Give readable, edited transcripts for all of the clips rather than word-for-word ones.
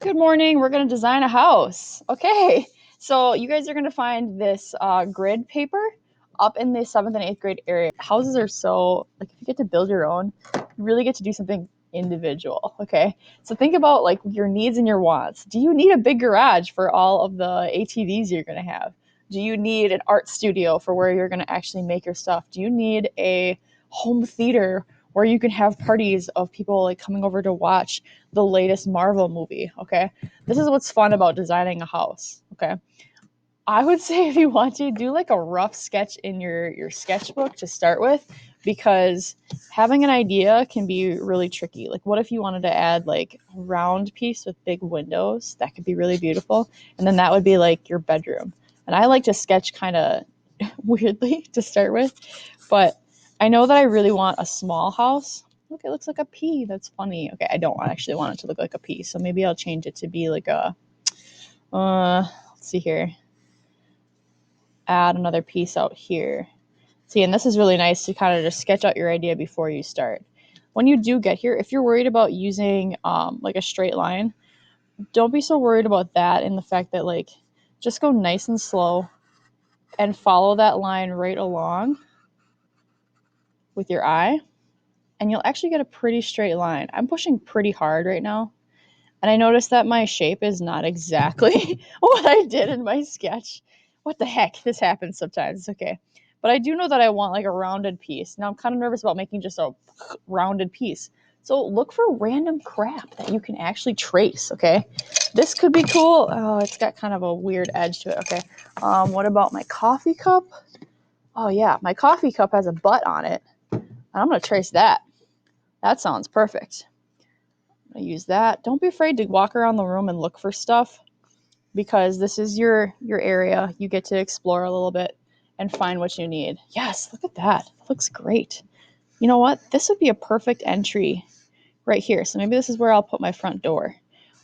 Good morning. We're going to design a house. Okay. So you guys are going to find this grid paper up in the seventh and eighth grade area. Houses are so, like, if you get to build your own, you really get to do something individual. Okay. So think about like your needs and your wants. Do you need a big garage for all of the ATVs you're going to have? Do you need an art studio for where you're going to actually make your stuff? Do you need a home theater where you can have parties of people like coming over to watch the latest Marvel movie? Okay. This is what's fun about designing a house. Okay. I would say if you want to do like a rough sketch in your sketchbook to start with, because having an idea can be really tricky. Like, what if you wanted to add like a round piece with big windows? That could be really beautiful. And then that would be like your bedroom. And I like to sketch kind of weirdly to start with, but I know that I really want a small house. Look, it looks like a pea. That's funny. Okay, I don't actually want it to look like a pea, so maybe I'll change it to be like a, let's see here, add another piece out here. See, and this is really nice to kind of just sketch out your idea before you start. When you do get here, if you're worried about using like a straight line, don't be so worried about that, in the fact that like just go nice and slow and follow that line right along with your eye, and you'll actually get a pretty straight line. I'm pushing pretty hard right now, and I noticed that my shape is not exactly what I did in my sketch. What the heck? This happens sometimes. It's okay. But I do know that I want like a rounded piece. Now I'm kind of nervous about making just a rounded piece. So look for random crap that you can actually trace, okay? This could be cool. Oh, it's got kind of a weird edge to it, okay? What about my coffee cup? Oh yeah, my coffee cup has a butt on it. I'm gonna trace that. That sounds perfect. I'm gonna use that. Don't be afraid to walk around the room and look for stuff, because this is your area. You get to explore a little bit and find what you need. Yes, look at that. That looks great. You know what? This would be a perfect entry right here. So maybe this is where I'll put my front door.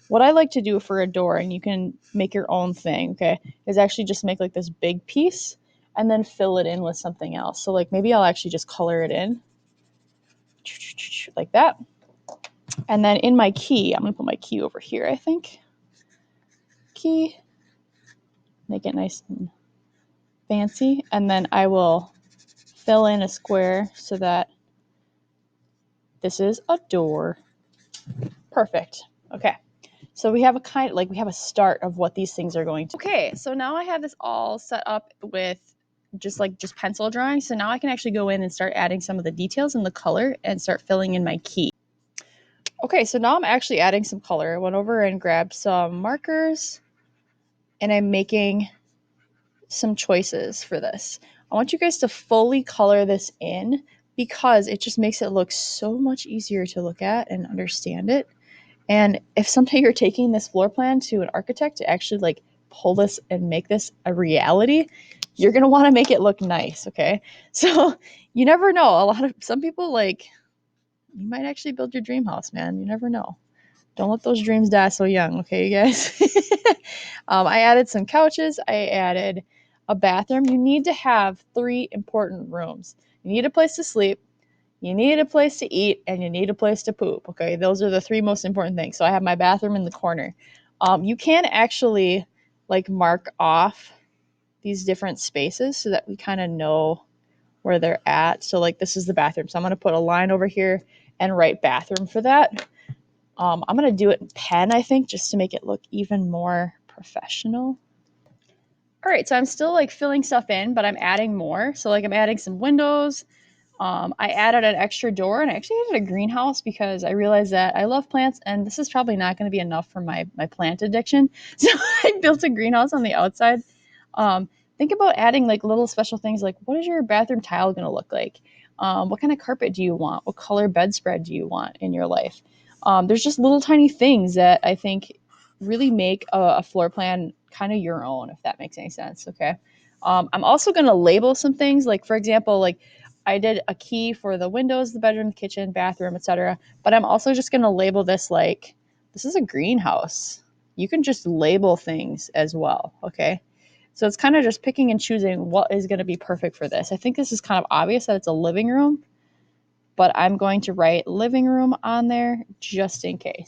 What I like to do for a door, and you can make your own thing, okay, is actually just make like this big piece and then fill it in with something else. So like maybe I'll actually just color it in like that. And then in my key, I'm going to put my key over here, I think. Key. Make it nice and fancy. And then I will fill in a square so that this is a door. Perfect. Okay. So we have a kind of like we have a start of what these things are going to. Okay, so now I have this all set up with just pencil drawing. So now I can actually go in and start adding some of the details and the color and start filling in my key. Okay, so now I'm actually adding some color. I went over and grabbed some markers, and I'm making some choices for this. I want you guys to fully color this in, because it just makes it look so much easier to look at and understand it. And if someday you're taking this floor plan to an architect to actually like pull this and make this a reality, you're going to want to make it look nice, okay? So you never know. Some people, like, you might actually build your dream house, man. You never know. Don't let those dreams die so young, okay, you guys? I added some couches. I added a bathroom. You need to have 3 important rooms. You need a place to sleep, you need a place to eat, and you need a place to poop, okay? Those are the 3 most important things. So I have my bathroom in the corner. You can actually like mark off these different spaces so that we kind of know where they're at. So like this is the bathroom. So I'm going to put a line over here and write bathroom for that. I'm going to do it in pen, I think, just to make it look even more professional. All right, so I'm still like filling stuff in, but I'm adding more. So like I'm adding some windows. I added an extra door, and I actually added a greenhouse because I realized that I love plants, and this is probably not going to be enough for my plant addiction. So I built a greenhouse on the outside. Think about adding like little special things, like what is your bathroom tile going to look like? What kind of carpet do you want? What color bedspread do you want in your life? There's just little tiny things that I think really make a floor plan kind of your own, if that makes any sense. Okay. I'm also going to label some things, like for example, like I did a key for the windows, the bedroom, the kitchen, bathroom, etc. But I'm also just going to label this like this is a greenhouse. You can just label things as well, okay? So it's kind of just picking and choosing what is going to be perfect for this. I think this is kind of obvious that it's a living room, but I'm going to write living room on there just in case.